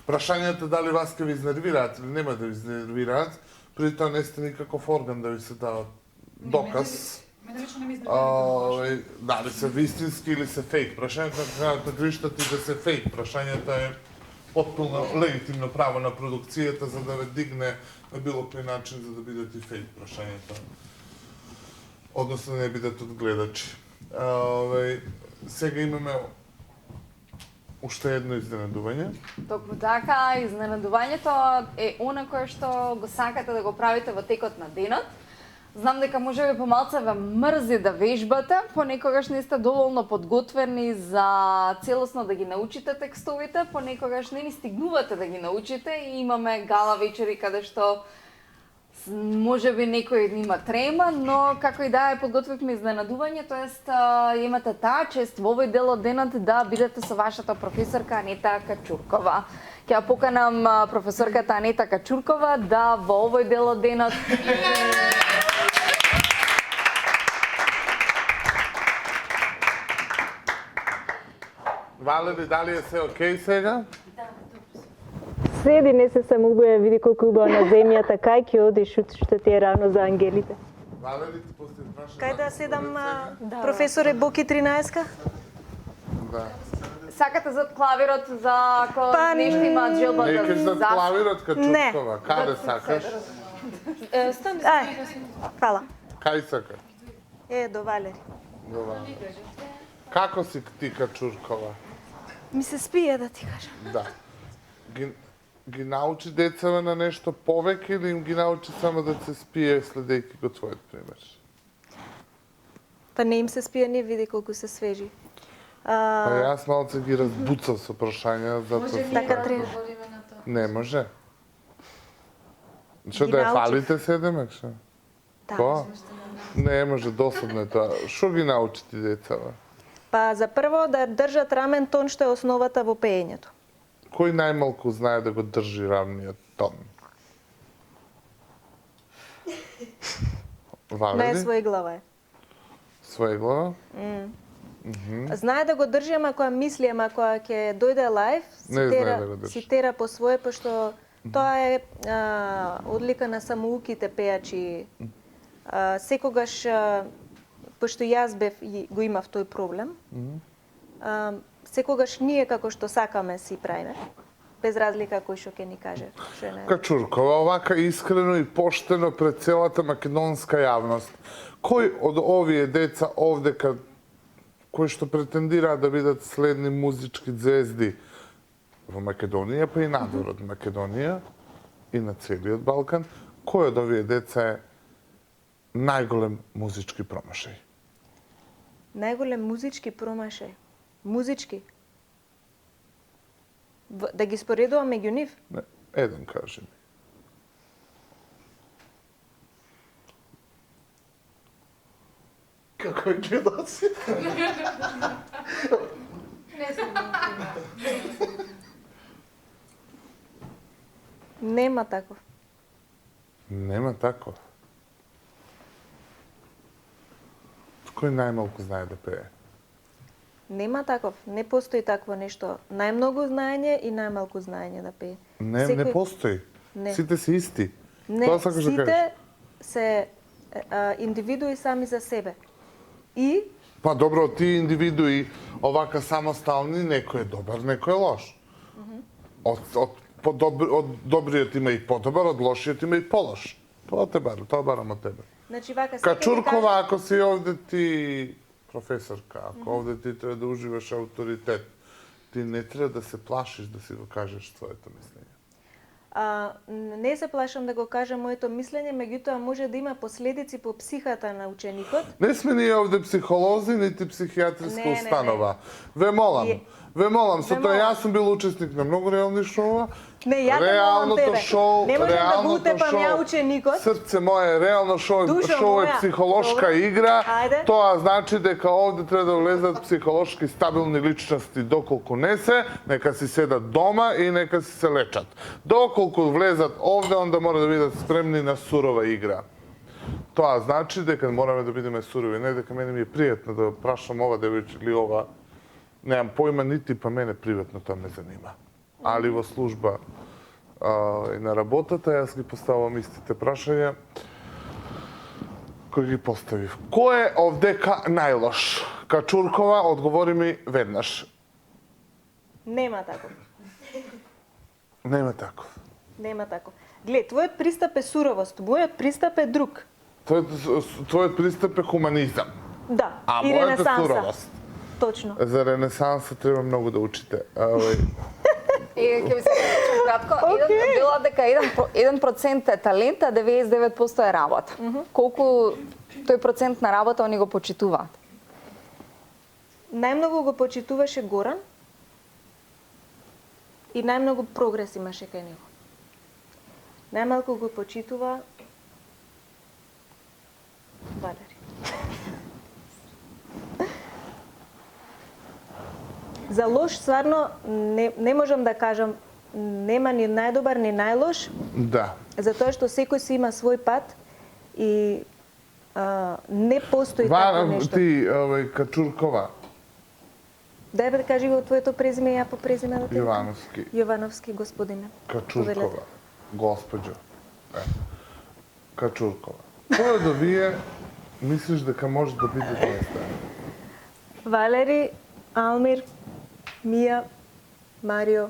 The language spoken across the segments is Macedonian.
Прашањето дали вас ќе ви изнервираат или нема да ви изнервираат, преди тоа не сте никаков орган да ви се дава доказ. Мене лично не ми изнервира. Дали се вистински или се фейк. Прашањето на крајот на криштата и да се фейк. Прашањето е потпуно легитимно право на продукцијата за да ве дигне на било кој начин за да бидат и фейк прашањето. Односно не бидат од гледачи. Сега имаме уште едно изненадување. Токму така, изненадувањето е она кое што го сакате да го правите во текот на денот. Знам дека може би помалце ве мрзи да вежбате, понекогаш не сте доволно подготвени за целосно да ги научите текстовите, понекогаш не ни стигнувате да ги научите и имаме гала вечери каде што може би некој има трема, но како и да е подготвивме изненадување, тоест имате таа чест во овој дел од денот да бидете со вашата професорка Анета Качуркова. Ќе ја поканам професорката Анета Качуркова да во овој дел од денот Валери, дали е се окей сега? Седи, не се самоубија, види колку убаво на земјата, кај ќе одиш, што ти е рано за ангелите. Валери, ти после праша... Кај да седам, професоре Боки 13-ка? Да. сакате зад клавирот за ако нешто има желба да Некаш зад заспи? клавирот Качуркова. Каде сакаш? Стан Ај, фала. Кај сакаш? До Валери. Добро. Како си ти Качуркова? Ми се спие, да ти кажам. Да. Ги научи децава на нешто повеќе или им ги научи само да се спие следејќи го твојот пример? Па не им се спие, не види колку се свежи. Па јас малце ги разбуцав со прашања, затоа Така треба. не може. Што Ги да ја научив. фалите седемек, што? Да. Тоа? Не може, досадно е тоа. Што ги научи ти децава? Па за прво да држат рамен тон, што е основата во пеењето. Кој најмалку знае да го држи равниот тон? Не е Валери? свој глава е. Своја глава? Знае да го држи, ама кога мисли, ама кога ќе дојде лајв, Не знае да го држи. си тера по свое, пошто тоа е одлика на самоуките пејачи. Секогаш, пошто јас го имав тој проблем, секогаш ние како што сакаме си правиме, без разлика кој што ќе ни каже. Што е најдобро. Качуркова, овака искрено и поштено пред целата македонска јавност. Кој од овие деца овдека, кои што претендираат да бидат следни музички звезди во Македонија, па и надвор од Македонија и на целиот Балкан, кој од овие деца е најголем музички промашај? Најголем музички промашај. Музички. Да ги споредувам меѓу нив? Не, еден кажи ми. Како е гледаси? Нема таков. Нема таков. Кој најмалку знае да пее? Нема таков. Не постои такво нешто. Најмногу знаење и најмалку знаење да пее. Не постои. Не. Сите се исти. Не, Тоа сакаш да сите кажеш? се индивидуи сами за себе. И Па добро, тие индивидуи овака самостални, некој е добар, некој е лош. Од добриот има и подобар, од лошиот има и полош. Тоа барам од тебе. значи вака Качуркова, ако си овде ти професорка, ако овде ти треба да уживаш авторитет, ти не треба да се плашиш да си го кажеш своето мислење. не се плашам да го кажам моето мислење, меѓутоа може да има последици по психата на ученикот. Не сме ние овде психолози, нити психијатриска Не. установа. Ве молам, со тоа јас сум бил учесник на многу реални шоуа. Не, ја те молам тебе. Не можам да го утепам ја ученикот. Срце мое, реално шоу Душо е моја. психолошка Добро. игра. Ајде. Тоа значи дека овде треба да влезат психолошки стабилни личности, доколку не се, нека си седат дома и нека си се лечат. Доколку влезат овде, онда мора да бидат спремни на сурова игра. Тоа значи дека мораме да бидеме сурови, не дека мене ми е пријатно да прашам ова девојче или ова. Немам појма, нити па мене приватно тоа ме занима. али во служба и на работата, јас ги поставам истите прашања кои ги поставив. Кој е овдека најлош? Качуркова, одговори ми веднаш. Нема таков. Нема таков. Нема таков. Глед, твојот пристап е суровост, мојот пристап е друг. Твојот пристап е хуманизам, Да, а и мојот е ренесанса. суровост. Точно. За ренесанса треба многу да учите. И ќе ви се кажам кратко, била дека 1% е талент, а 99% е работа. Колку тој процент на работа они го почитуваат? Најмногу го почитуваше Горан и најмногу прогрес имаше кај него. Најмалку го почитува Валери. За лош стварно не можам да кажам, нема ни најдобар ни најлош, Да. затоа што секој си има свој пат и не постои такво нешто. Ти, Качуркова, Дај бе да кажи го твоето презиме, ја по презиме да те Јовановски, Јовановски господине. Качуркова, госпоđо. Качуркова. Кој од овие мислиш дека може да биде твоја? Валери, Алмир, Мија, Марио.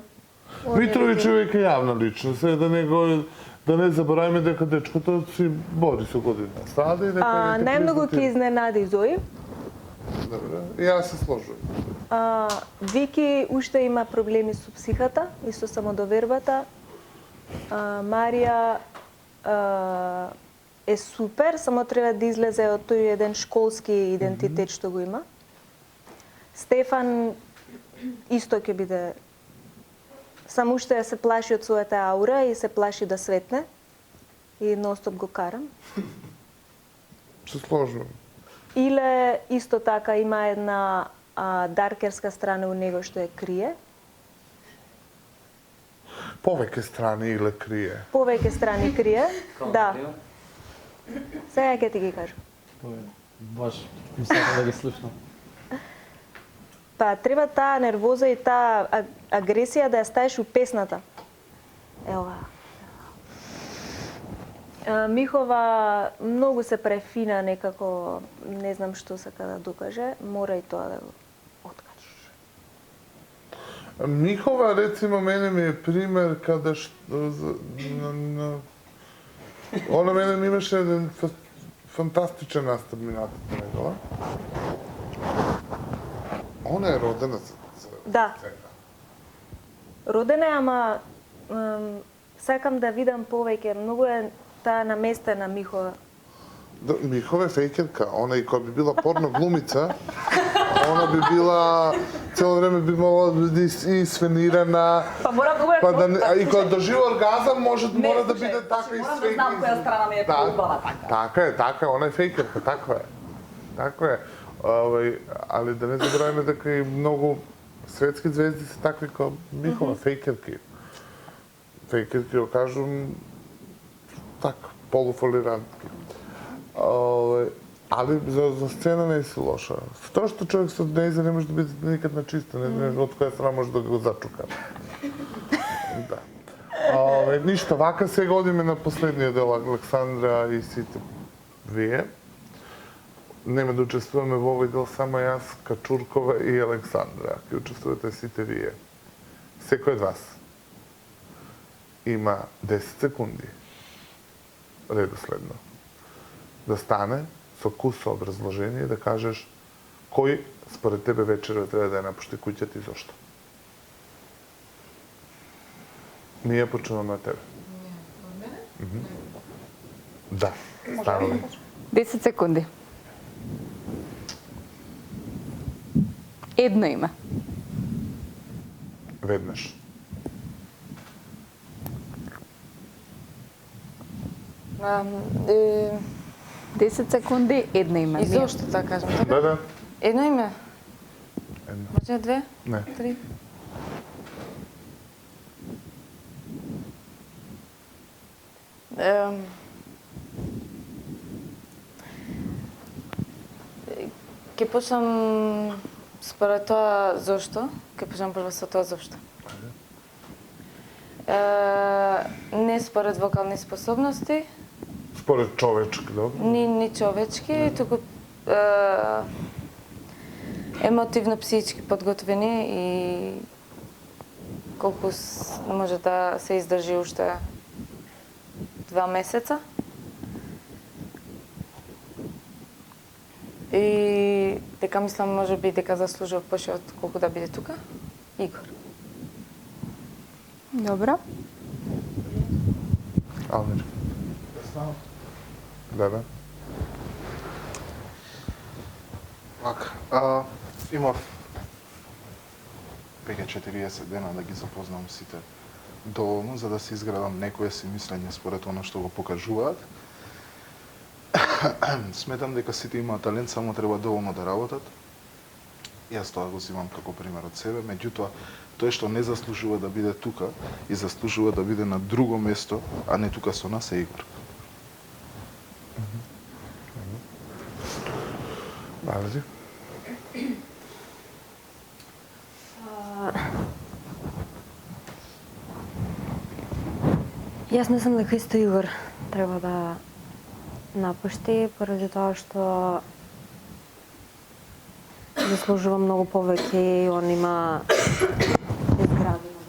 Митровиќ е веќе јавна личност, да не забораваме дека дечкото си бори со година. Стада и дека Најмногу ќе изненади Зои. Добре, јас се сложувам. Вики уште има проблеми со психата и со самодовербата. Марија е супер, само треба да излезе од тој еден школски идентитет што го има. Стефан исто ќе биде, само уште се плаши од својата аура и се плаши да светне и ностоп го карам. Се сложувам. Иле исто така има една даркерска страна у него што е крие. Повеќе страни или крие. Повеќе страни крие. Да. Сега ќе ти ги кажам. Баш, ми сакам да ги слушнам. Па треба таа нервоза и таа агресија да ја ставиш у песната. Ева. Михова многу се префина некако, не знам што сака да докаже, мора и тоа да го откаже. Михова, рецимо, мене ми е пример каде што... Она мене ми имаше еден фантастичен настап минатата недела. Она е родена за Да. Родена е, ама сакам да видам повеќе. Многу е таа наместена Михова. Михова е фейкерка. Она и кога би била порно глумица, она би била цело време би могла да биде и свенирана. Па мора да бъде И кога дожива оргазам мора да биде така и морам да свенирана. знам која страна ми е полубава така. Така е, она е фейкерка, таква е. Така е. Али да не забравяме дека и многу светски звезди се такви како Михова, фейкерки. Фейкерки, го кажам, така, полуфолирантки. Али за сцена не си лоша. Тоа што човек со нејза не може да биде никад на чисто, не знае од која страна може да го зачука. Да. Ништо, вака сега одиме на последниот дел, Александра и сите вие. Нема да учествуваме во овој дел само јас, Качуркова и Александра. Ќе учествувате сите вие. Секој од вас има 10 секунди редоследно да стане со кусо образложение и да кажеш кој според тебе вечера треба да ја напушти куќата и зошто. Ние почнуваме од тебе. Од мене? Да, станали. 10 секунди. Едно име. Веднаш. Ам, 10 секунди, едно име. И зошто така кажам? Да. Едно име? Едно. Може две? Не. Три? Ке почнам според тоа зошто. Ке почнам прво со тоа зошто. Не според вокални способности, Според човечки, добро? ни човечки, туку емотивно психички подготвени и колку може да се издржи уште 2 месеца. И дека мислам може би дека заслужува поше од колку да биде тука. Игор. Добро. Алмир. Да. Пак, имав веќе 40 дена да ги запознам сите доволно, за да се изградам некое си мислење според оно што го покажуваат. Сметам дека сите имаат талент, само треба доволно да работат. Јас тоа го зимам како пример од себе, меѓутоа, тој што не заслужува да биде тука и заслужува да биде на друго место, а не тука со нас е Игор. Марзи? Јас мислам дека исто Игор треба да напушти, поради тоа што заслужува многу повеќе и он има изградено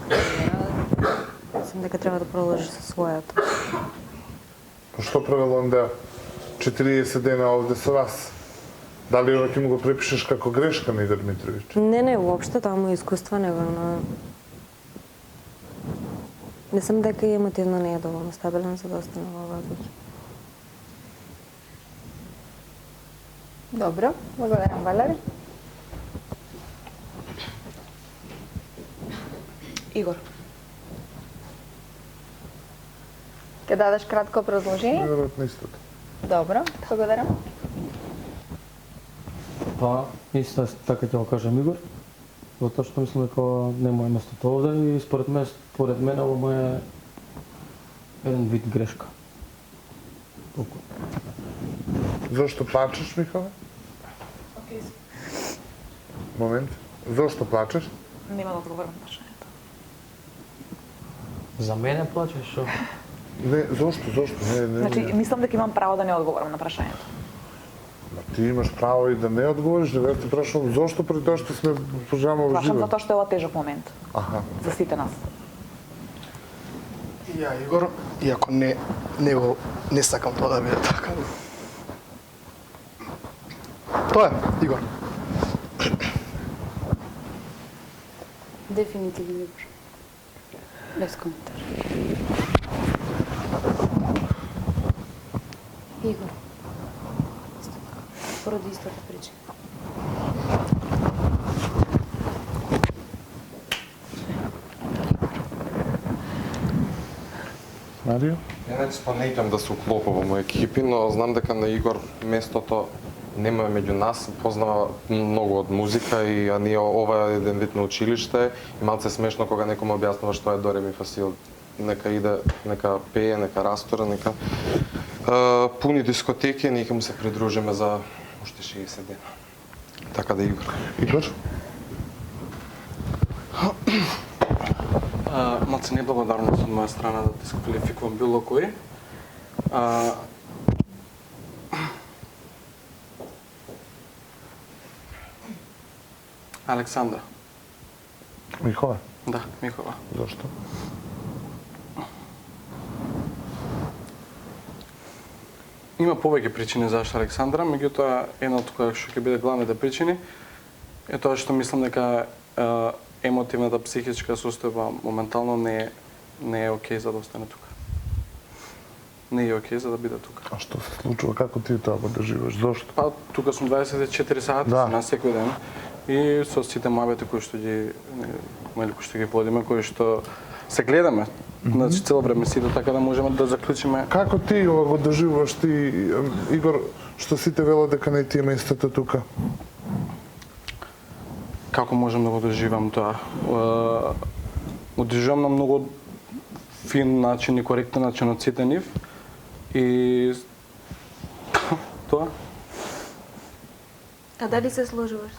кариера. Мислам дека треба да продолжи со својата. Што правил онда 40 дена овде со вас? Дали ова ќе му го препишеш како грешка на Игор Митровиќ? Не, уопште, тоа му е искуство, него, но мислам дека и емотивно не е доволно стабилен за да остане во оваа куќа. Добро, благодарам, Валери. Игор. Ке дадеш кратко образложение? Веројатно истото. Добро, благодарам. Па, исто така ќе го кажам Игор, затоа што мислам дека нема местото овде и според мене ова е еден вид грешка. Толку. Зошто плачеш, Михале? Окей. Момент. Зошто плачеш? Нема да одговорам на прашањето. За мене плачеш, шо? Не, зошто? Не. Значи, мислам дека имам право да не одговорам на прашањето. Ма ти имаш право и да не одговориш, да те прашам зошто при тоа што сме пожама во Прашам живо. затоа што е ова тежок момент Аха. за сите нас. Ја, Игор, иако не сакам тоа да биде така. Тоа е, Игор. Дефинитивно Игор. Без коментар. Игор. Исто така. Поради истата причина. Марио? Иначе па не идам да се уклопувам во екипи, но знам дека на Игор местото нема меѓу нас, познава многу од музика и а ние ова е еден вид на училиште и малце смешно кога некој објаснува што е до ре ми фа си, нека иде, нека пее, нека растура, нека пуни дискотеки, ние ќе му се придружиме за уште 60 дена. Така да Игор. Игор? Малце неблагодарност од моја страна да дисквалификувам било кој. Александра. Михале? Да, Михова. Зошто? Има повеќе причини зашто Александра, меѓутоа една од која што ќе биде главните причини е тоа што мислам дека емотивната психичка состојба моментално не е окей за да остане тука. Не е окей за да биде тука. А што се случува? Како ти тоа го доживаш? Зошто? Па тука сум 24 сати Да. на секој ден и со сите моабети кои што ги водиме, кои што се гледаме. Значи цело време сите така да можеме да заклучиме. Како ти ова го доживуваш ти, Игор, што сите велат дека не ти е местото тука? Како можам да го доживам тоа? Го доживам на многу фин начин и коректен начин од сите нив. И тоа. А дали се сложуваш?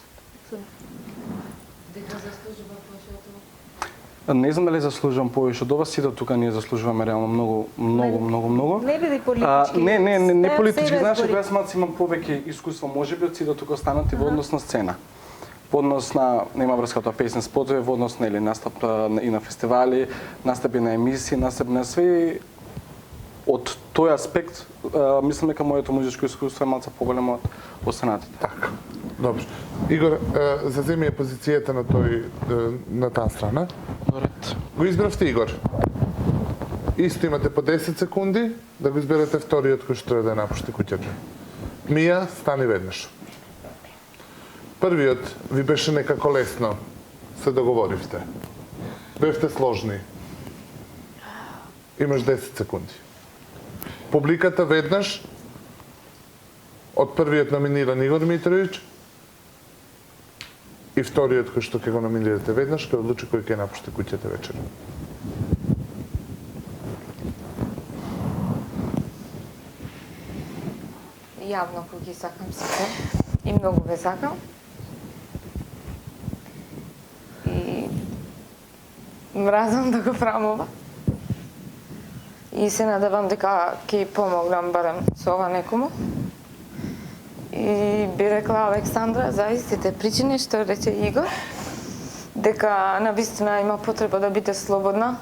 Не знам дали заслужувам повеќе од ова, сите тука ние заслужуваме реално многу. Не биде политички. Не политички, Себе знаеш, збори. јас малку имам повеќе искуство, можеби од сите тука останати во однос на сцена. Во однос на, нема врска тоа песни спотови, во однос на или настап и на фестивали, настапи на емисии, настапи на све. Од тој аспект, мислам дека моето музичко искуство е малку поголемо од останатите. Така. Добро. Игор, заземи ја позицијата на таа страна. Доред. Го избравте Игор. Исто имате по 10 секунди да го изберете вториот кој што треба да ја напушти куќата. Мија, стани веднаш. Првиот ви беше некако лесно, се договоривте. Бевте сложни. Имаш 10 секунди. Публиката веднаш од првиот номиниран Игор Митровиќ и вториот кој што ќе го номинирате веднаш, ќе одлучи кој ќе напушти куќата вечер. Јавно кој ги сакам сите и многу ве сакам. И мразам да го правам ова. И се надевам дека ќе помогнам барем со ова некому. И би рекла Александра за истите причини што рече Игор, дека навистина има потреба да биде слободна.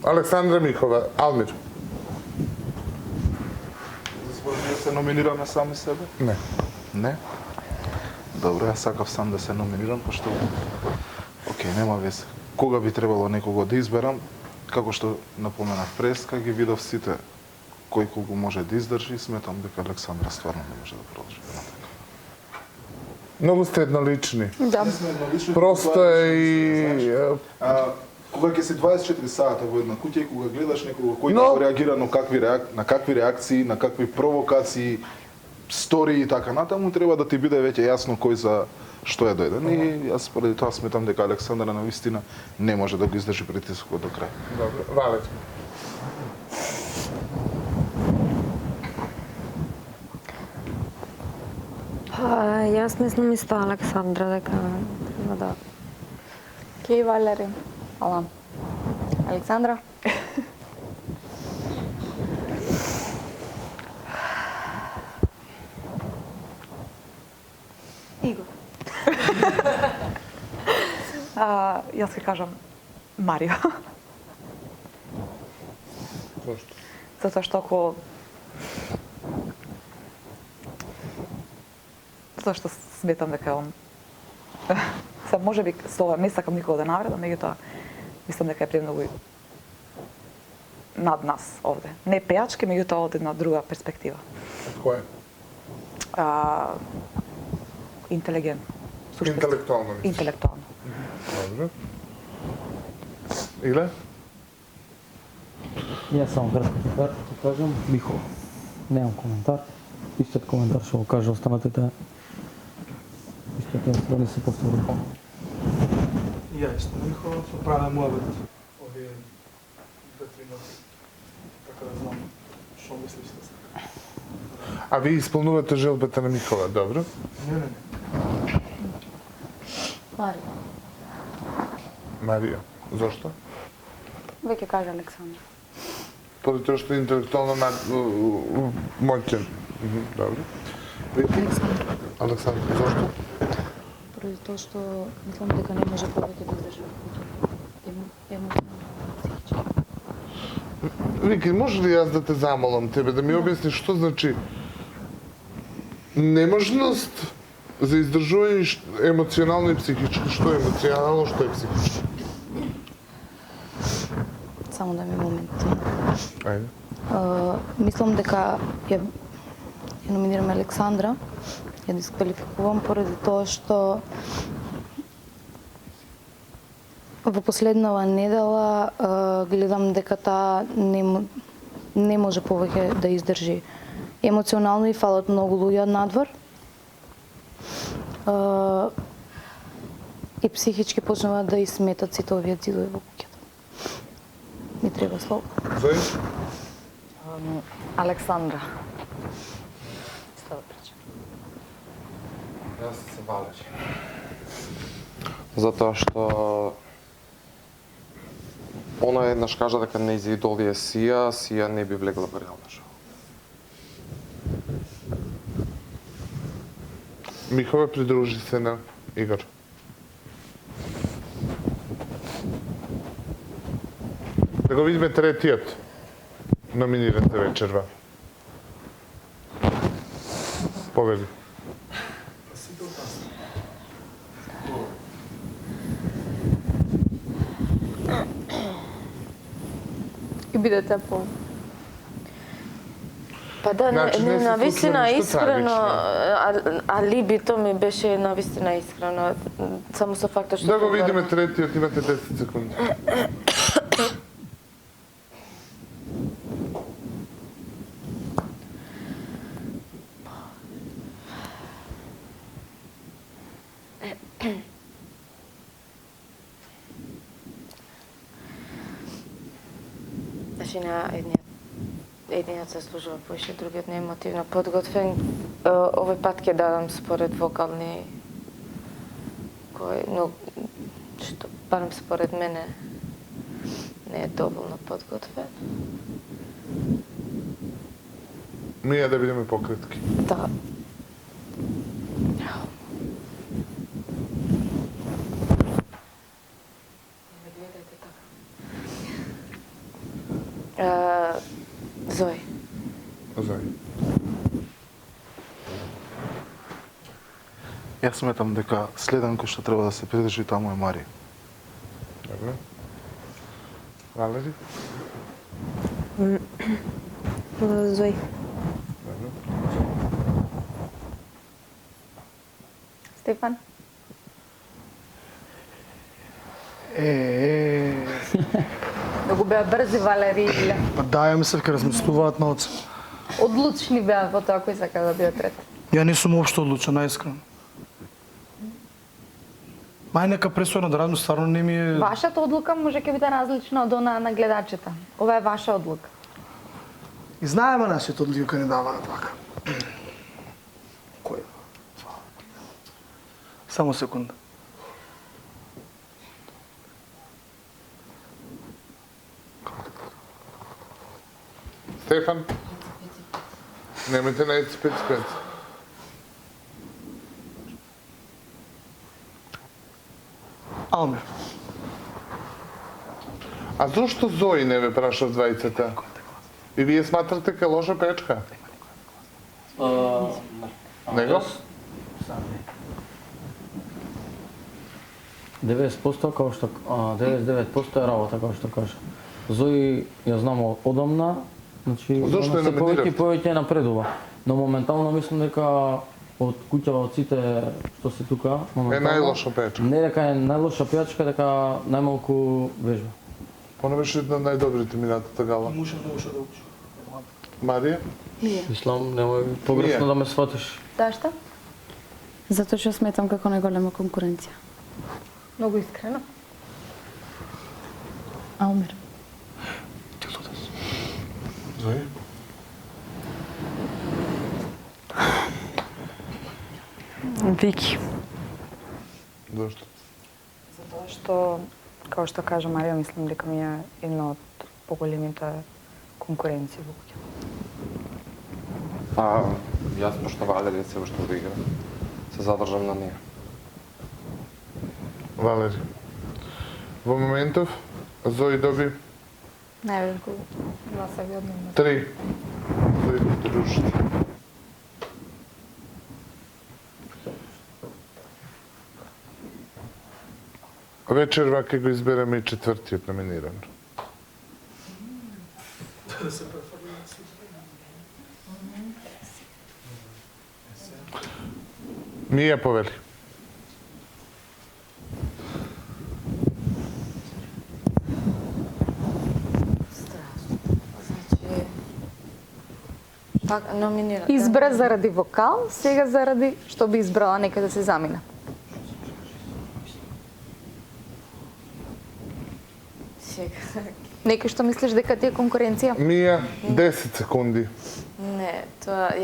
Александра Михова, Алмир. Дозволите да се номинираме сами себе? Не. Не? Добро, јас сакав сам да се номинирам, пошто... Океј, нема везе. Кога би требало некого да изберам, како што напоменав прес, кога ги видов сите кој колку може да издржи, сметам дека Александра стварно не може да продолжи. Многу сте еднолични. Да. Просто е и... Кога ќе си 24 сата во една куќа и кога гледаш некого кој Но- како реагира на какви реакции, на какви провокации, стори и така натаму, треба да ти биде веќе јасно кој за што е дојден. И јас поради тоа сметам дека Александра навистина не може да го издржи притискот до крај. Добро, Валет. Јас мислам исто Александра дека треба да Кеј Валери. Ала. Александра. Игор. Јас ќе кажам Марио. Зошто? Затоа што ако... Затоа што сметам дека он... Се може би со ова не сакам никога да навредам, меѓутоа мислам дека е премногу над нас овде. Не пејачки, меѓутоа од една друга перспектива. Кој? Интелигент. Интелектуално мислиш? Интелектуално. Добро. Иле? Јас само кратко ќе кажам Михо. Немам коментар. Истиот коментар што го кажа останатите. Истиот да не се повтори. Ја исто Михо, со праве муабет овие 2-3 носи. Така да знам што мислиш да се. А ви исполнувате желбата на Микола, добро? Не. Марио. Марија. Зошто? Веќе кажа Александра. Поради тоа што е интелектуално моќен. Добро. Вики? Александра, зошто? Поради тоа што мислам дека не може повеќе да издржи емоционално. Вики, може ли јас да те замолам тебе да ми објасниш што значи неможност за издржување емоционално и психички? Што е емоционално, што е психички? Само да ми момент. Ајде. Мислам дека ја номинирам Александра, ја дисквалификувам поради тоа што во последнава недела гледам дека таа не може повеќе да издржи емоционално и фалат многу луѓе надвор. И психички почнува да изсметат сите овие ѕидови во куќата. Ми треба слово. Зој? Александра. Јас се Валери. затоа што она еднаш кажа дека нејзи идол е Сија, Сија не би влегла во реална шоу. Михове, придружи се на Игор. Да го видиме третиот номиниран за вечерва. Повели. И бидете по... Па да, Значи, не се навистина случило ништо искрено, трагично. а либито ми беше навистина искрено, само со фактот што... Да го видиме третиот, имате 10 секунди. Значи на едниот се служува поише, другиот не е емотивно подготвен. Овој пат ќе дадам според вокални кој, но што барем според мене не е доволно подготвен. Мија да бидеме пократки. Да. Зои. Зои. Јас сметам дека следен кој што треба да се придржи таму е Марија. Добре. Валери? Зои. Добре. Стефан? Многу беа брзи Валери и Иле. Па да, ја мислев ке размислуваат на оце. Одлучни беа во тоа кој сака да биде трет. Ја не сум уопшто одлучен, најискрено. Мај нека пресудно да размислам, стварно не ми е... Вашата одлука може ќе биде различна од она на гледачите. Ова е ваша одлука. И знаеме нашите одлука не даваат вака. Кој? Само секунда. Стефан? Немате на 5. Алмир. А зошто Зои не ве праша в двајцата? И вие сматрате ка лоша печка? Него? 90% како што 99% е работа како што кажа. Зои ја знам одамна, значи Зошто ја се номинирате? повеќе напредува. Но моментално мислам дека од куќава од сите што се тука, моментално најлоша пејачка. Не дека е најлоша пејачка, дека најмалку вежба. Она беше една од најдобрите минатата гала. Муша многу што да учи. Марија? Мислам, немој погрешно да ме сватиш. Зашто? Затоа што сметам како најголема конкуренција. Многу искрено. Алмир. Зои? Вики. Зошто? Затоа што, како што кажа Марија, мислам дека ми е една од поголемите конкуренции во куќа. Јас пошто Валери се уште во игра, се задржам на неја. Валери. Во моментов Зои доби Најверојатно гласави од нема. 3. Зои придружите. Вечерва ќе го избереме и четвртиот номиниран. Мија повели. Така, номинира. Избра заради вокал, сега заради што би избрала, нека да се замина. Сега. Некој што мислиш дека ти е конкуренција? Мија 10 секунди. Не, тоа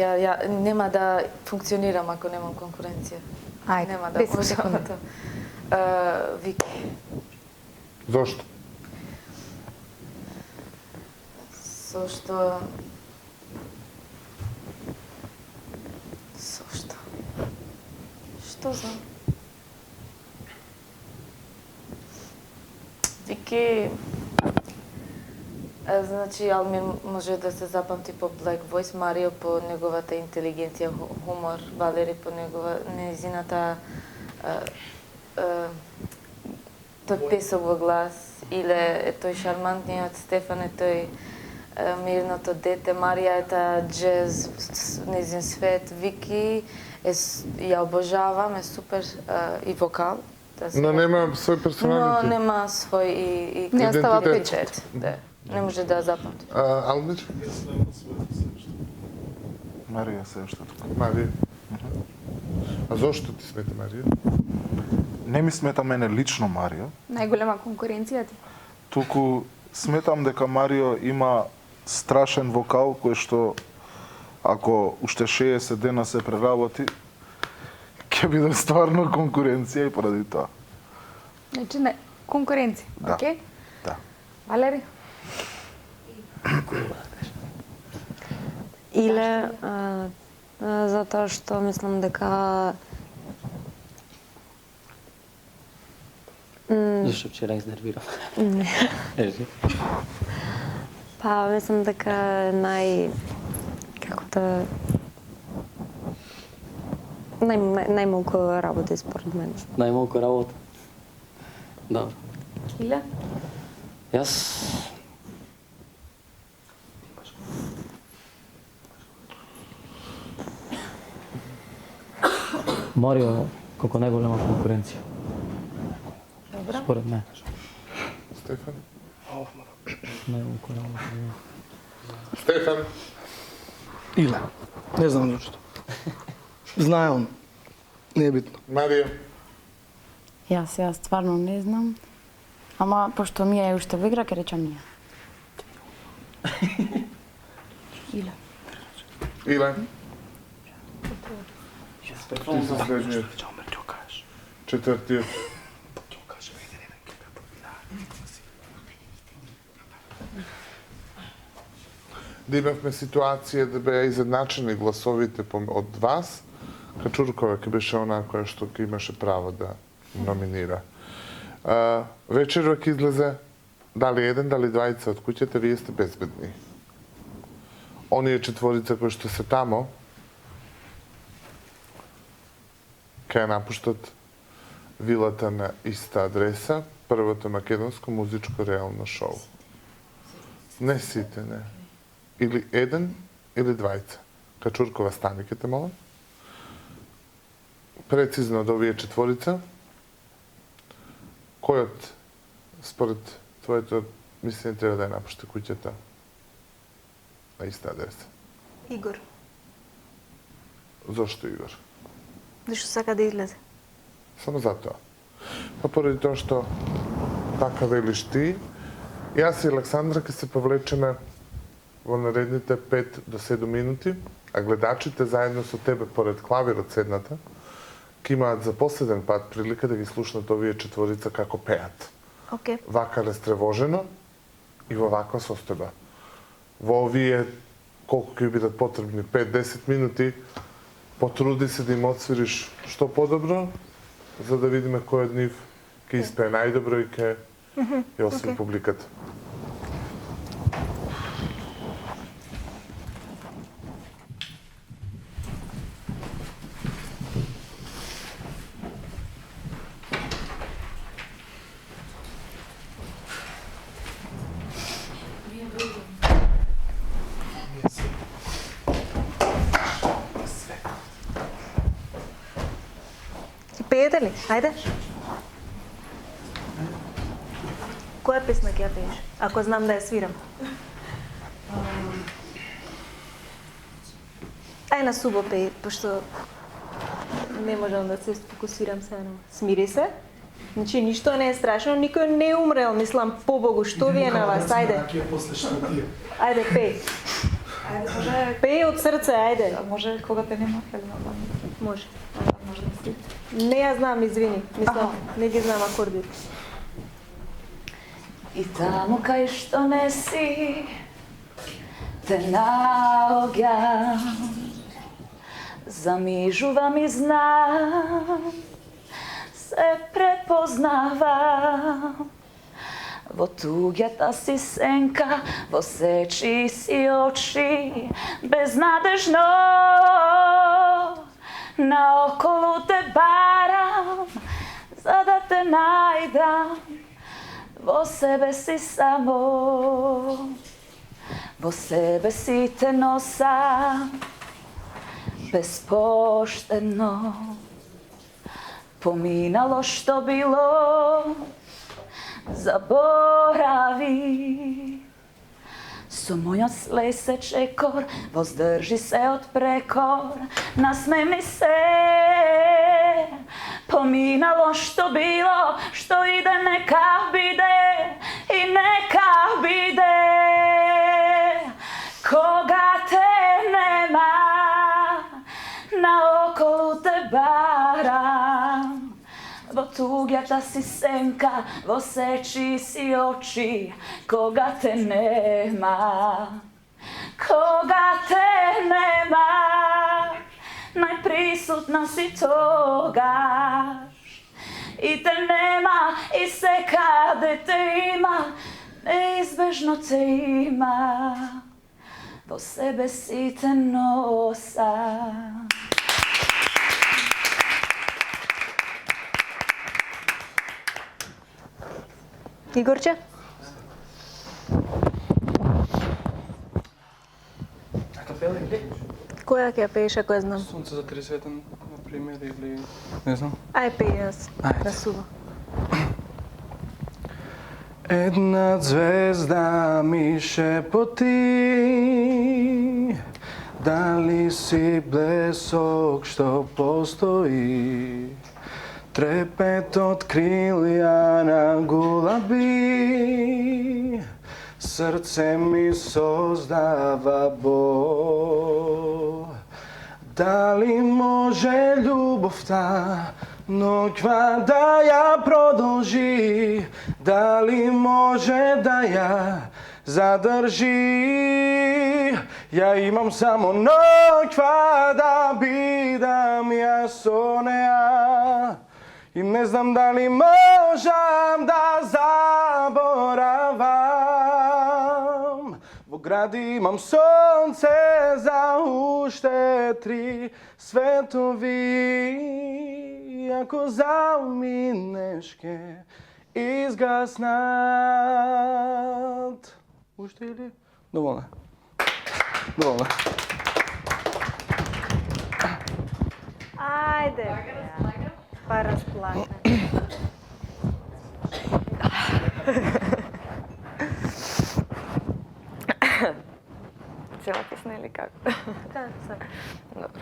нема да функционирам ако немам конкуренција. Ајде, Нема да 10 можам секунди. да. Вики. Зошто? Зошто Што знам? Вики, значи Алмир може да се запамти по Black Voice, Марио по неговата интелигенција, хумор, Валери по незината тој песок во глас, Иле е тој шармантниот, Стефан е тој мирното дете, Марија е таа джез, незин свет, Вики ја обожавам, е супер и вокал. Но нема свој персоналитет. Но нема свој и Не остава печет. Да. Не може да запамти. Алмир? Марија се уште тука. Марија. А зошто ти смета Марија? Не ми смета мене лично Марио, Најголема конкуренција ти. туку сметам дека Марио има страшен вокал кој што ако уште 60 дена се преработи, ќе биде стварно конкуренција и поради тоа. Значи не, конкуренција, Да. окей? Да. Валери? Иле, затоа што мислам дека Зашто вчера изнервирам? Не. Ежи. Па, мислам дека како да најмалку работи според мене. Најмалку работа. Добро. Иле? Јас Марио како најголема конкуренција. Добро. Според мене. Стефан? Најмалку работа. Стефан? Иле. Не знам зашто. Знае он. Не е битно. Марија? Јас стварно не знам. Ама пошто Мија е уште во игра, ќе речам Мија. Иле. Иле? Ти се следниот. Четвртиот. Да имавме ситуација да беа изедначени гласовите од вас, Качуркова ќе беше онаа која што ќе имаше право да номинира. Вечерва ќе излезе дали еден, дали двајца од куќата, вие сте безбедни. Оние четворица кои што се тамо, ќе ја напуштат вилата на иста адреса, првото македонско музичко реално шоу. Не сите, не. Или еден, или двајца. Качуркова, стани ке те молам. Прецизно од овие четворица, којот, според твоето мислење, треба да ја напушти куќата на иста адреса? Игор. Зошто Игор? Зашто сака да излезе? Само затоа. Па поради тоа што така велиш ти, јас и Александра ќе се повлечеме во наредните 5 до 7 минути, а гледачите заедно со тебе поред клавирот седната ќе имаат за последен пат прилика да ги слушнат овие четворица како пеат. Океј. Вака растревожено и во ваква состојба. Во овие колку ќе бидат потребни 5-10 минути, потруди се да им отсвириш што подобро, за да видиме кој од нив ќе испее најдобро и ќе ја освои публиката. Пеете ли? Ајде. Која песна ќе ја пееш? Ако знам да ја свирам. Ај на субо пеј, пошто не можам да се фокусирам се на. Смири се. Значи ништо не е страшно, никој не е умрел, мислам, побогу, што ви е на вас? Ајде. После што ти е. Ајде, пеј. Ајде, може... Пеј од срце, ајде. Може кога те нема, Хелена, Може. може да си. Не ја знам, извини. Мислам, не ги знам акордите. И таму кај што не си, те наоѓам, замижувам и знам, се препознавам. Во туѓата си сенка, во сечи си очи, безнадежно наоколу те барам, за да те најдам. Во себе си само, во себе си те носам, безпоштено. Поминало што било, заборави. Со мојот слесе чекор, воздржи се од прекор, насмеми се. Поминало што било, што иде нека биде и нека биде. Кога те нема, наоколу те барам. Во туѓата си сенка, во сечи си очи, кога те нема. Кога те нема, најприсутна си тогаш. И те нема, и секаде те има, неизбежно те има. Во себе си те носам. Игорче? Капела или? Која ќе ја пееш ако ја знам? Сонце за три светен, например, или... Не знам. Ај пеј јас, Ајде. на сува. Една звезда ми шепоти, дали си блесок што постои, трепет од крилја на гулаби, срце ми создава бол. Дали може љубовта ноќва да ја продолжи, дали може да ја задржи? Ја имам само ноќва да бидам ја со неа. И не знам дали можам да заборавам. Во гради имам сонце за уште три светови. Ако заминеш ке изгаснат. Уште или? Доволно. Доволно. Ајде, па расплака. Цела песна или како? Да, сам. Добро.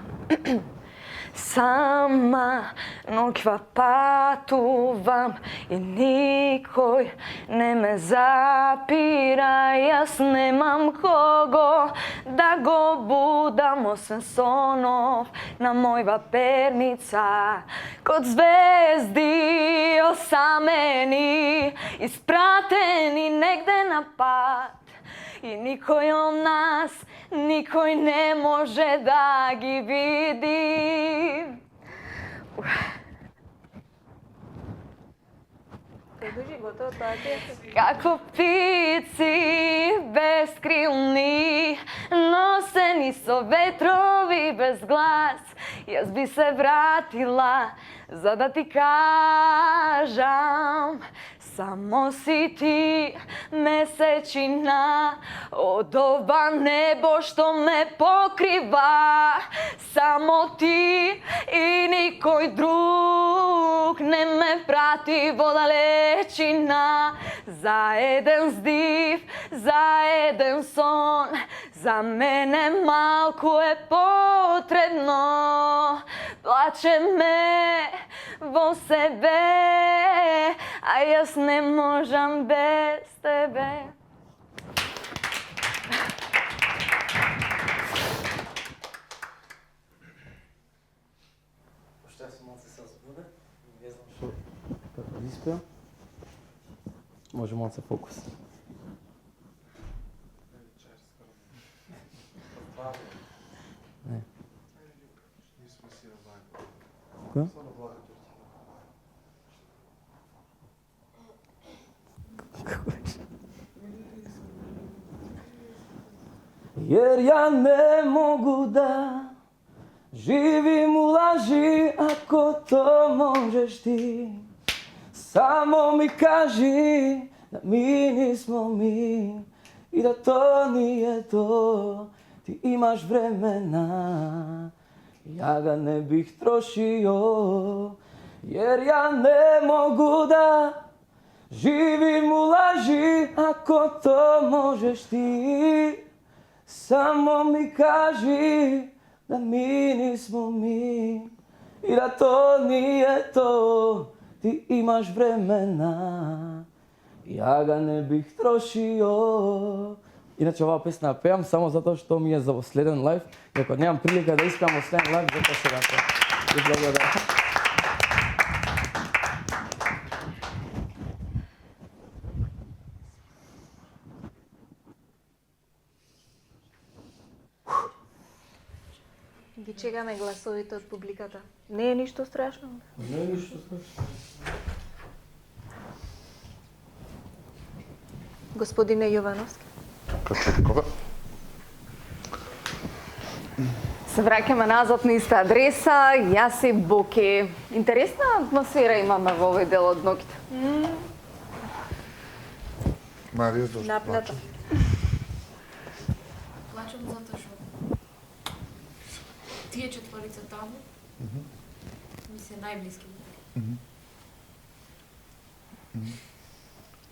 Сама ноќва патувам и никој не ме запира. Јас немам кого да го будам освен сонов на мојва перница. Код звезди осамени, испратени негде на пат. И никој од нас, никој не може да ги види. Продолжи, готово, тоа ти е. Како птици бескрилни, носени со ветрови без глас, јас би се вратила за да ти кажам. Само си ти месечина од ова небо што ме покрива. Само ти и никој друг не ме прати во далечина. За еден здив, за еден сон, за мене малку е потребно. Плаче ме во себе, а јас не можам без тебе. Не знам што како да испеам. Може малце фокус. Не. Која? Како беше? Jer ja ne mogu da živim u laži ako to možeš ti. Samo mi kaži da mi nismo mi i da to nije to. Ti imaš vremena, ja ga ne bih trošio. Jer ja ne mogu da živim u laži ako to možeš ti. Samo mi kaži da mi nismo mi i da to nije to. Ti imaš vremena, ja ga ne bih trošio. Иначе оваа песна ја пеам само затоа што ми е за следен лайв, и ако немам прилика да испеам во следен лайв, затоа се рата. Ви благодарам. Ги чекаме гласовите од публиката. Не е ништо страшно. Не е ништо страшно. Господине Јовановски. Како такова? Се враќаме назад на иста адреса, јас и Боки. Интересна атмосфера имаме во овој дел од ноќта. Марија, зашто Напната. Плачам затоа што тие четворица таму ми се најблиски.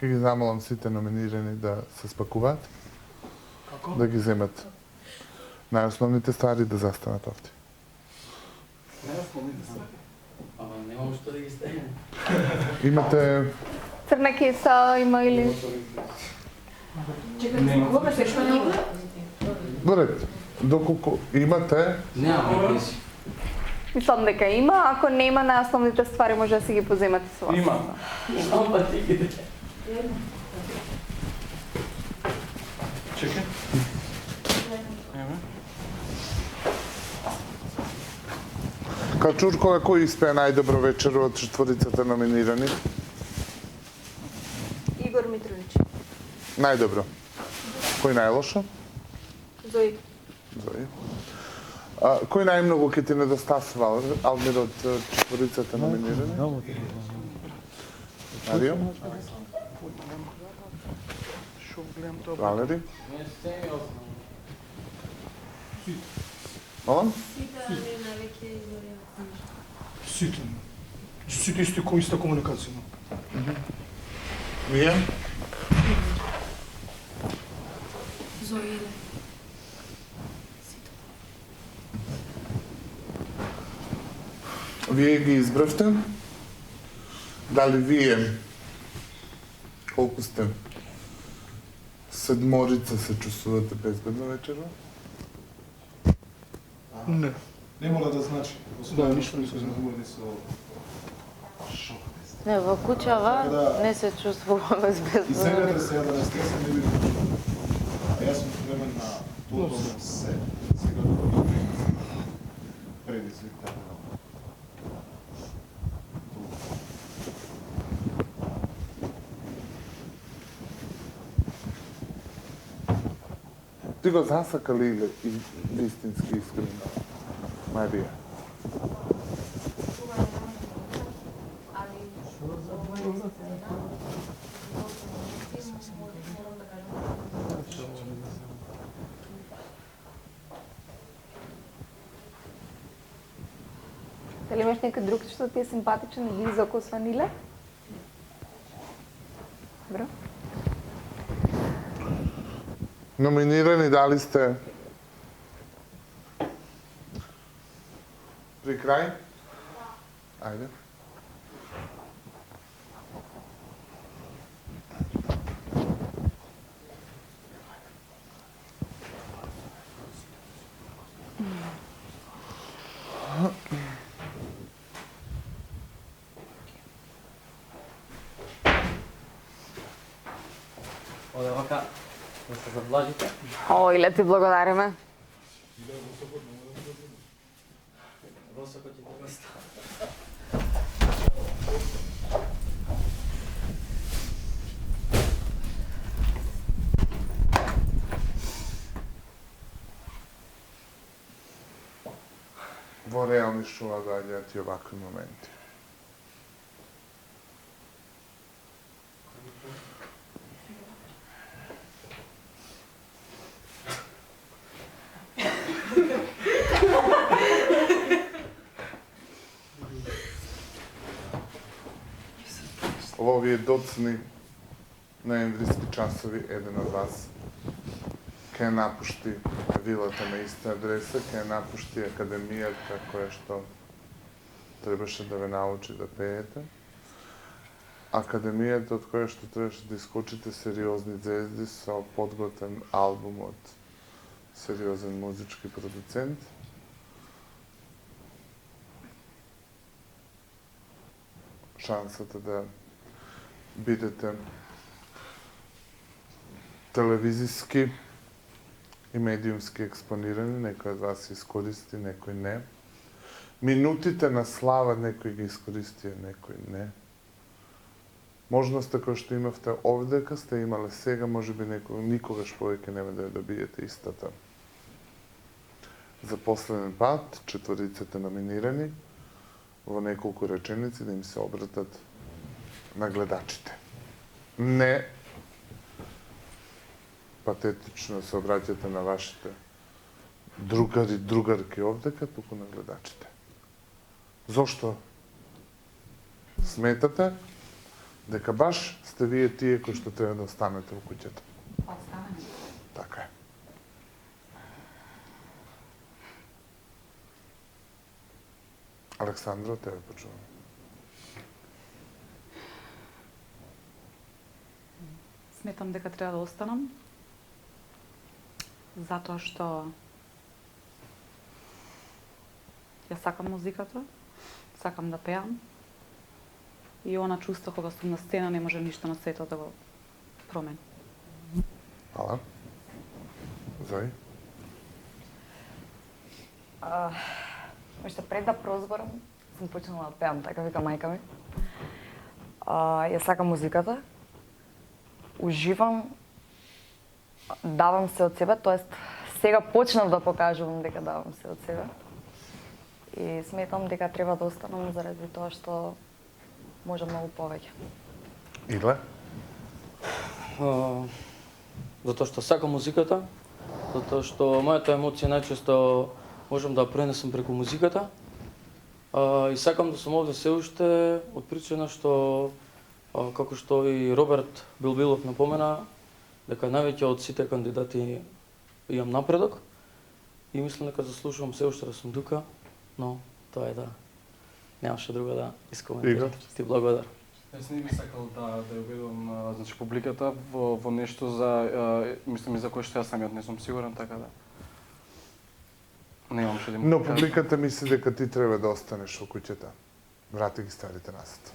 Ке ги замолам сите номинирани да се спакуваат, да ги земат најосновните ствари да застанат овде. Ама немам што да ги ставим. Имате Црна кеса има или... Чекај, кога се што нема? во ред, доколку имате, Немам кеси. Мислам дека има, ако нема на основните ствари може да си ги поземате со вас. Има. Само патиките. Чекај. Еве. Качуркова, кој испеа најдобро вечер од четворицата номинирани? Игор Митровиќ. Најдобро. Кој најлошо? Зои. Зои. Кој најмногу ќе ти недостасува, Алмир, од четворицата номинирани? Марио? Шо гледам тоа? Валери? Молам? Сите. Сите исти кој иста комуникација. Вие? Зоиле. Вие ги избравте? Дали вие, колку сте? Седморица се чувствувате безбедно вечерва? Не. Не мора да значи. Да, ништо не се знае. Не, во куќава Да. не се чувствувам безбедно. И земјата се ја да не стреса не би почувствувал. А јас сум времен на тоа се. Сега предизвик така. Ти го засака ли или вистински искрено? Марија. Дали имаш некој друг што ти е симпатичен и близок освен Иле? Добро. Номинирани дали сте при крај? Ајде. за младите. О, иле ти благодариме. Росако ти го место. Во реални што доаѓаат и овакви моменти. Во овие доцни ноемвриски часови, еден од вас ќе напушти вилата на иста адреса, ќе напушти академијата која што требаше да ве научи да пеете. Академијата од која што требаше да искочите сериозни звезди со подготвен албум од сериозен музички продуцент. Шансата да бидете телевизиски и медиумски експонирани, некој од вас искористи, некој не. Минутите на слава некој ги искористи, некој не. Можноста која што имавте овдека сте имале сега, можеби никогаш повеќе нема да ја добиете истата. За последен пат, четвориците номинирани, во неколку реченици да им се обратат на гледачите. Не патетично се обраќате на вашите другари, другарки овдека, туку на гледачите. Зошто сметате дека баш сте вие тие кои што треба да останете во куќата? Оставаме. Така е. Александро, тебе почувам. Сметам дека треба да останам, затоа што ја сакам музиката, сакам да пеам и она чувство кога сум на сцена не може ништо на светот да го промени. Ала? Зои? Уште пред да прозборам, сум почнала да пеам, така вика мајка ми. Ја сакам музиката, уживам, давам се од себе, тоест сега почнав да покажувам дека давам се од себе. И сметам дека треба да останам заради тоа што може многу повеќе. Идле? Затоа што сакам музиката, затоа што мојата емоција најчесто можам да ја пренесам преку музиката. И сакам да сум овде се уште од причина што, како што и Роберт Билбилов напомена, дека највеќе од сите кандидати имам напредок и мислам дека заслужувам се уште да сум тука, но тоа е да немаше друго да искоментирам. Ти благодарам. Јас не би сакал да ја убедувам значи публиката во нешто за мислам и за кое што јас самиот не сум сигурен, така да немам што да им Но кажам. публиката мисли дека ти треба да останеш во куќата. Врати ги старите назад.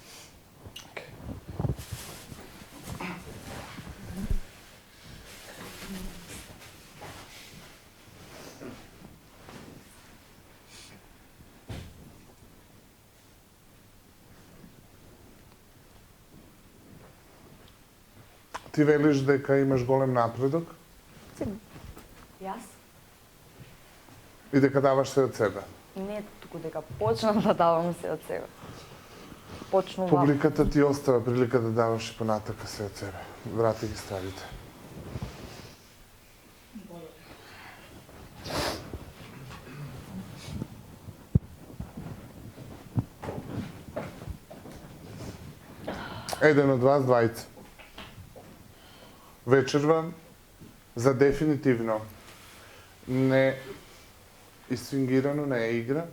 Ти велиш дека имаш голем напредок Јас? и дека даваш се од себе. Не туку дека почнав да давам се од себе. Почнувам. Публиката ти остава прилика да даваш и понатака се од себе. Врати ги старите. Еден од вас, двајца. Вечерва за дефинитивно не исфингирано, не е игра,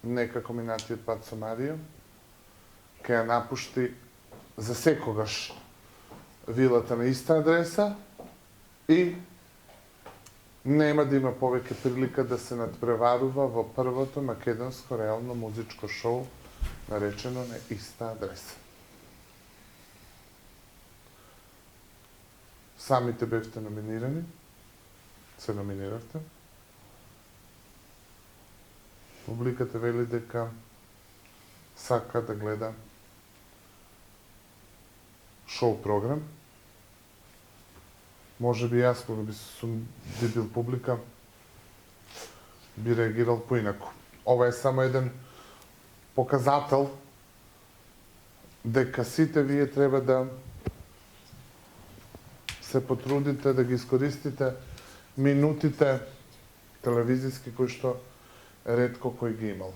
не како минатиот пат со Марио, ќе ја напушти за секогаш вилата на иста адреса и нема да има повеќе прилика да се надпреварува во првото македонско реално музичко шоу наречено на иста адреса. Самите бевте номинирани. се номиниравте. Публиката вели дека сака да гледа шоу програм. Може би јас, кога би бил публика, би реагирал поинаку. Ова е само еден показател дека сите вие треба да се потрудите да ги искористите минутите телевизиски кои што ретко кој ги имал.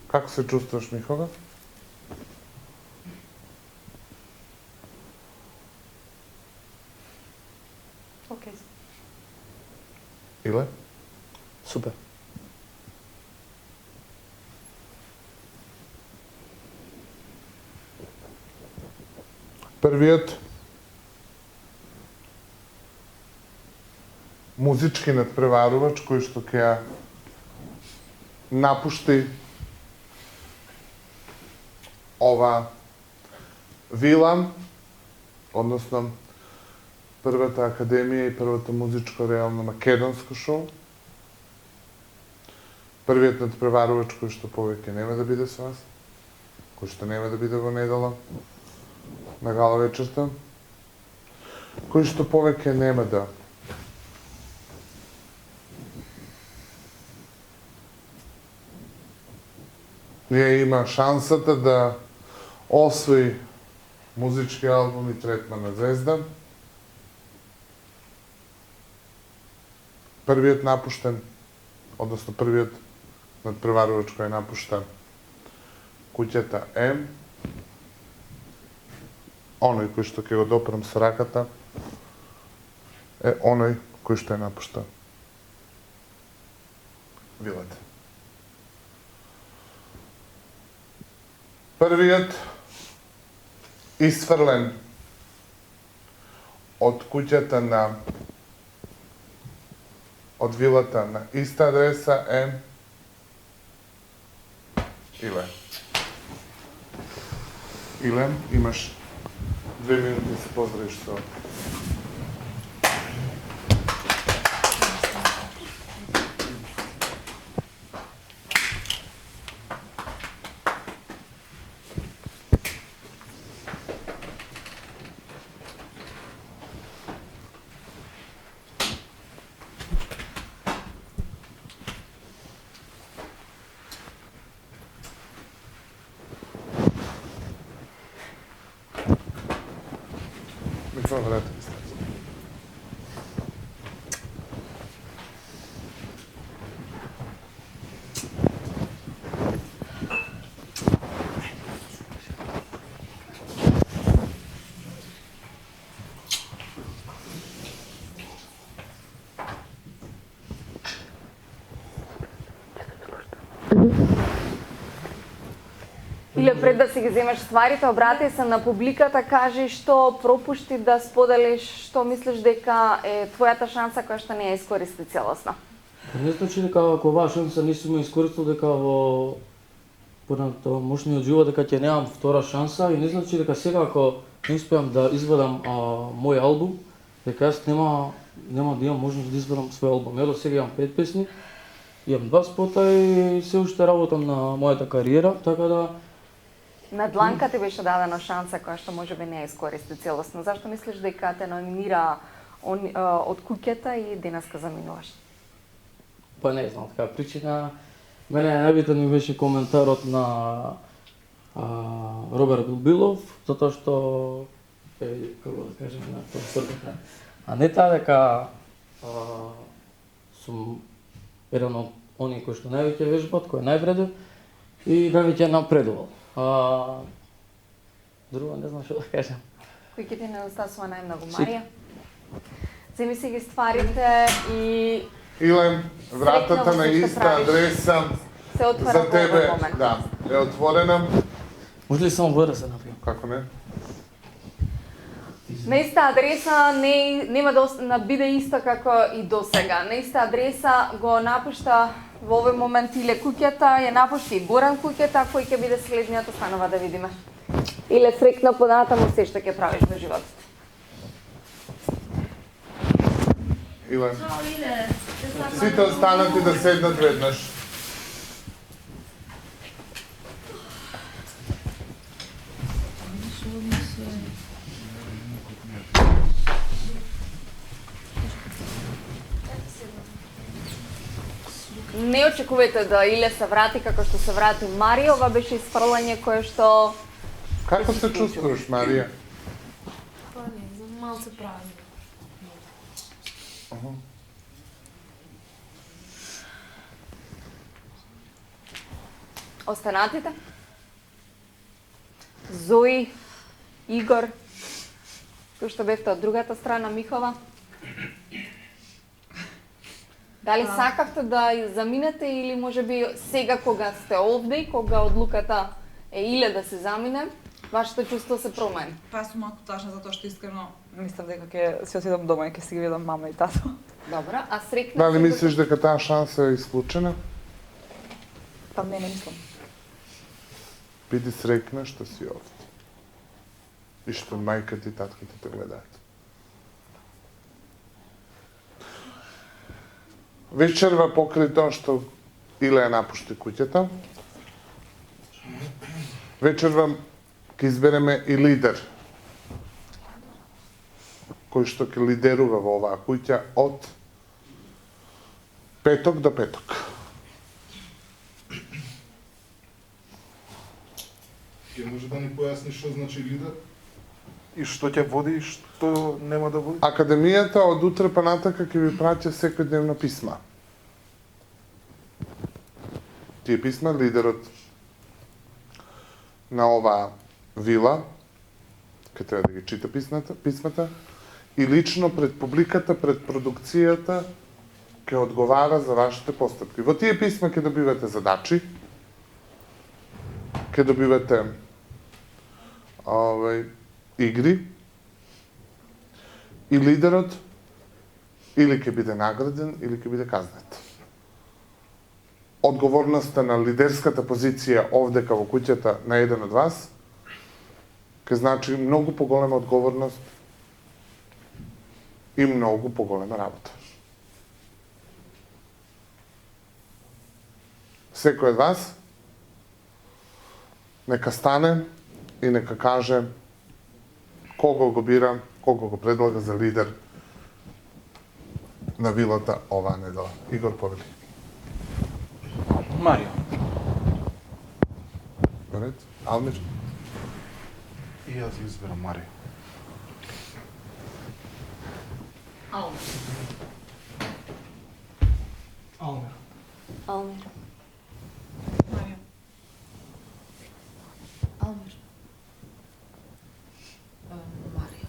Како се чувствуваш, Михова? Океј. Иле? Супер. Првиот музички надпреварувач кој што ќе ја напушти ова вила, односно првата академија и првото музичко реално македонско шоу. Првиот надпреварувач кој што повеќе нема да биде со вас, кој што нема да биде во недела на гала вечерта, кој што повеќе нема да ја има шансата да освои музички албум и третман на звезда. Првиот напуштен, односно првиот надпреварувач кој е напуштен куќата М, оној кој што ќе го допрем со раката е оној кој што е напуштен вилата. Првиот исфрлен од куќата на од вилата на иста адреса е Илен. Илен, имаш 2 минути да се поздравиш со микрофон врата. Иле пред да си ги земеш стварите, обрати се на публиката, кажи што пропушти да споделиш, што мислиш дека е твојата шанса која што не ја искористи целосно. Не значи дека ако оваа шанса не сум ја искористил, дека во порано мошниот живот дека ќе немам втора шанса, и не значи дека сега ако не успеам да извадам мој албум, дека јас нема да имам можност да извадам свој албум. Ето сега имам 5 песни, имам 2 спота и се уште работам на мојата кариера, така да На Дланка ти беше дадена шанса која што можеби не ја искористи целосно. Зашто мислиш дека те номинира од куќата и денеска заминуваш? Па не знам така причина. Мене најбитен ми беше коментарот на Роберт Билбилов, затоа што како да кажем на професорката Анета дека сум еден од оние кои што највеќе вежбат, кој е највреден и највеќе напредувал. Друго не знам што да кажам. Кој ќе ти недостасува најмногу? Марија? Земи си ги стварите и Илен, вратата на иста адреса се отвора за во тебе, овој момент. да, е отворена. Може ли само вода се напијам? Како не? На иста адреса нема да биде иста како и досега. На иста адреса го напушта во овој момент Иле куќата, ја напушти и Горан куќата, кој ќе биде следниот, останува да видиме. Или срекно понатаму се што ќе правиш во животот? Иле. Сите останати да седнат веднаш. Не очекувате да Иле се врати како што се врати Марија, ова беше испрлање кое што... Како се чувствуваш, Марија? Па не, за малце празно. Останатите? Зои, Игор, кој што бевте од другата страна, Михова? Дали сакавте да ја заминете или можеби сега кога сте овде, кога одлуката е Иле да се замине, вашето чувство се промени? Па сум малку тажна затоа што искрено Мислам дека ќе се отидам дома и ќе си ги видам мама и тато. Добро, а срекна... Дали мислиш дека таа шанса е исклучена? Па не мислам. Биди срекна што си овде. И што мајката и татката те гледаат. Вечерва покрај тоа што Иле ја напушти куќата, вечерва ќе избереме и лидер, кој што ќе лидерува во оваа куќа од петок до петок. Ќе може да ни појасни што значи лидер? И што ќе води и што нема да води? Академијата од утре па натака ќе ви праќа секојдневно писма. Тие писма лидерот на оваа вила ќе треба да ги чита писмата и лично пред публиката, пред продукцијата ќе одговара за вашите постапки. Во тие писма ќе добивате задачи, ќе добивате игри и лидерот или ќе биде награден или ќе биде казнет. Одговорноста на лидерската позиција овдека во куќата на еден од вас ќе значи многу поголема одговорност и многу поголема работа. Секој од вас нека стане и нека каже кого го бира, кого го предлага за лидер на вилата оваа недела. Игор, повели. Марио. Поред. Алмир. И јас ги изберам Марио. Алмир. Алмир. Марија. Алмир. Марија.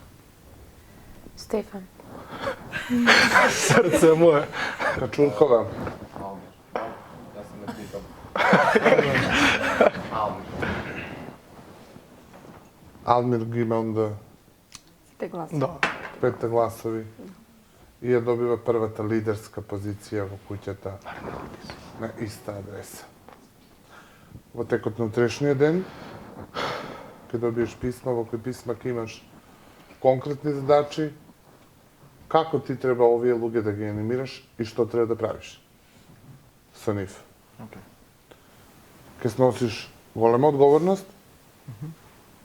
Стефан. Срце мое. Качуркова. Јас се не питам. Алмир ги има онда Сите гласи. Да. 5 гласови и ја добива првата лидерска позиција во куќата на иста адреса. Во текот на утрешниот ден ќе добиеш писма, во кои писма ќе имаш конкретни задачи, како ти треба овие луѓе да ги анимираш и што треба да правиш со нив. Ќе сносиш голема одговорност,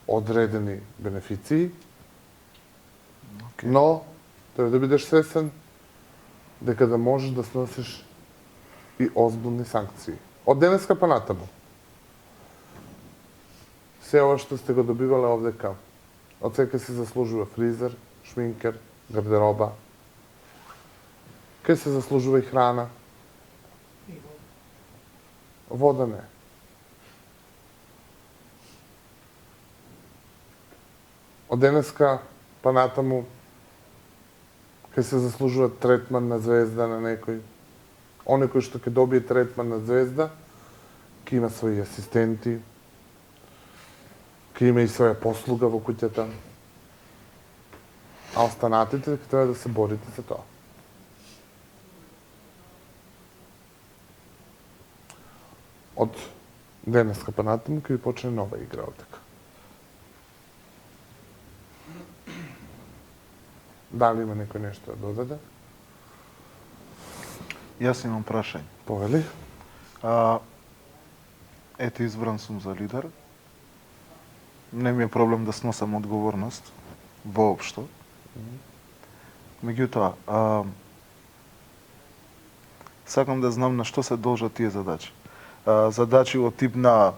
одредени бенефиции, но треба да бидеш свесен дека да можеш да сносиш и озбилни санкции. Од денеска па натаму. Се ова што сте го добивале овдека, од сега се заслужува фризер, шминкер, гардероба, ке се заслужува и храна. Вода не. Од денеска па натаму ке се заслужува третман на звезда на некој. Оне кој што ќе добие третман на звезда, ќе има своји асистенти, ќе има и своја послуга во куќата. А останатите ќе треба да се борите за тоа. Од денеска па натаму ќе ви почне нова игра овдека. Дали има некој нешто да додаде? Јас имам прашање. Повели? Ете, избран сум за лидер. Не ми е проблем да сносам одговорност, воопшто. Меѓутоа, сакам да знам на што се должат тие задачи. Задачи од тип на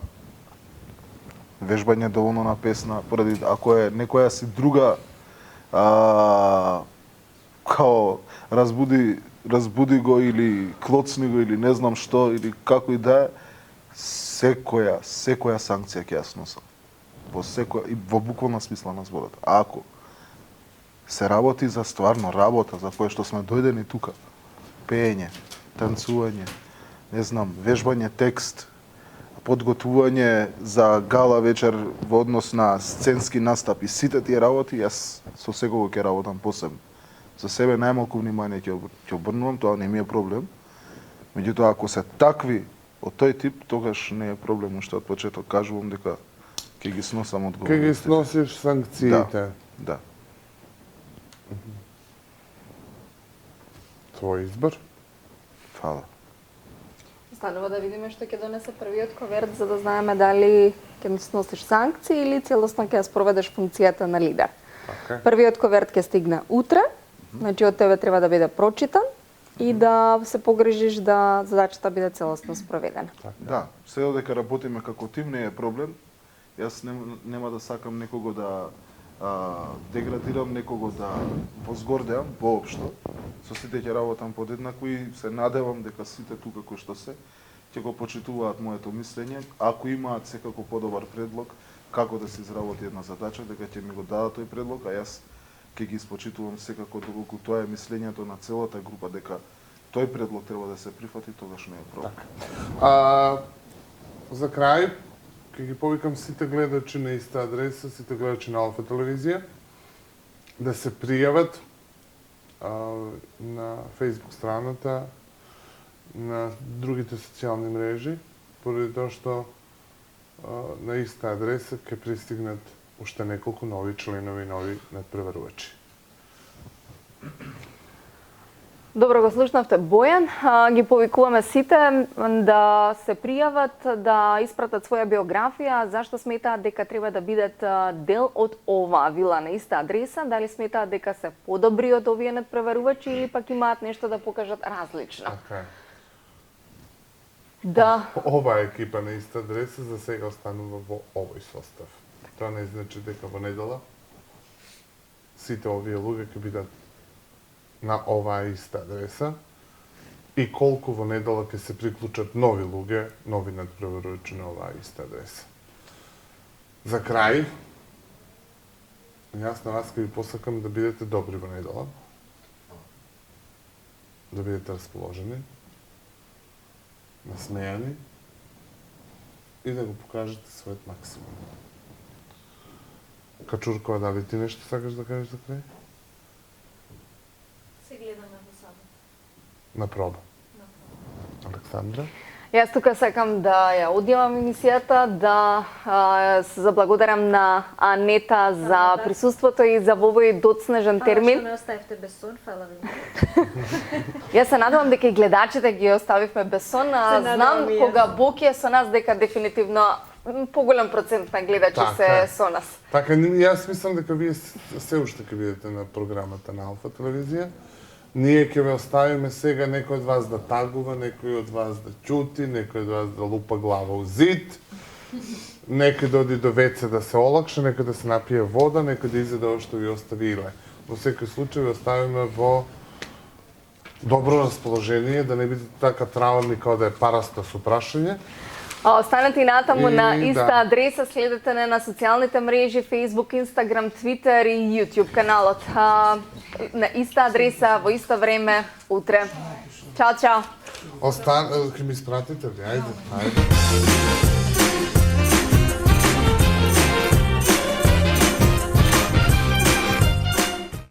вежбање доволно на песна, поради ако е некоја си друга као разбуди го или клоцни го или не знам што или како и да е, секоја санкција ќе ја сносам. Во секоја и во буквална смисла на зборот. А ако се работи за стварно работа за кое што сме дојдени тука, пеење, танцување, не знам, вежбање текст, подготвување за гала вечер во однос на сценски настап и сите тие работи, јас со секого ќе работам посебно. За себе најмалку внимание ќе обрнувам, тоа не ми е проблем. Меѓутоа, ако се такви од тој тип, тогаш не е проблем, уште од почеток кажувам дека ќе ги сносам одговорностите. Ќе ги сносиш санкциите. Да. Твој избор? Фала. Останува да видиме што ќе донесе првиот коверт за да знаеме дали ќе сносиш санкции или целосно ќе ја спроведеш функцијата на лидер. Okay. Првиот коверт ќе стигне утре, значи од тебе треба да биде прочитан и да се погрижиш да задачата биде целосно спроведена. Да, се додека работиме како тим не е проблем. Јас нема да сакам некого да деградирам, некого да возгордеам воопшто. Со сите ќе работам подеднакво и се надевам дека сите тука кои што се ќе го почитуваат моето мислење. Ако имаат секако подобар предлог како да се изработи една задача, дека ќе ми го дадат тој предлог, а јас ќе ги испочитувам секако доколку тоа е мислењето на целата група дека тој предлог треба да се прифати, тогаш не е проблем. За крај, ќе ги повикам сите гледачи на иста адреса, сите гледачи на Алфа телевизија, да се пријават на Facebook страната, на другите социјални мрежи, поради тоа што на иста адреса ќе пристигнат уште неколку нови членови, нови надпреварувачи. Добро го слушнавте Бојан. Ги повикуваме сите да се пријават, да испратат своја биографија, зашто сметаат дека треба да бидат дел од оваа вила на иста адреса, дали сметаат дека се подобри од овие надпреварувачи или пак имаат нешто да покажат различно. Okay. Да. Ова екипа на иста адреса за сега останува во овој состав. Тоа не значи дека во недела сите овие луѓе ќе бидат на оваа иста адреса и колку во недела ќе се приклучат нови луѓе, нови надпреварувачи на оваа иста адреса. За крај, јас на вас ќе ви посакам да бидете добри во недела, да бидете расположени, насмејани и да го покажете својот максимум. Качуркова, дали ти нешто сакаш да кажеш за крај? Се гледаме во саба. На проба. Александра? Јас тука сакам да ја одјавам емисијата, да се заблагодарам на Анета за присуството и за овој доцнежен термин. Фала што ме оставивте без сон, фала ви. Јас се надевам дека и гледачите ги оставивме без сон, а знам кога Бог е со нас дека дефинитивно поголем процент на гледачи се со нас. Така, јас мислам дека вие се уште ќе бидете на програмата на Алфа телевизија. Ние ќе ве оставиме сега некој од вас да тагува, некој од вас да ќути, некој од вас да лупа глава у зид, некој да оди до WC да се олакша, некој да се напие вода, некој да изеде ова што ви остави Иле. Во секој случај ве оставиме во добро расположение, да не бидете така травмни како да е параста со прашање. Останете и натаму на иста адреса, следете не на социјалните мрежи, Facebook, Instagram, Twitter и YouTube каналот. На иста адреса, во исто време, утре. Чао, чао! Ќе ми испратите ли? Ајде.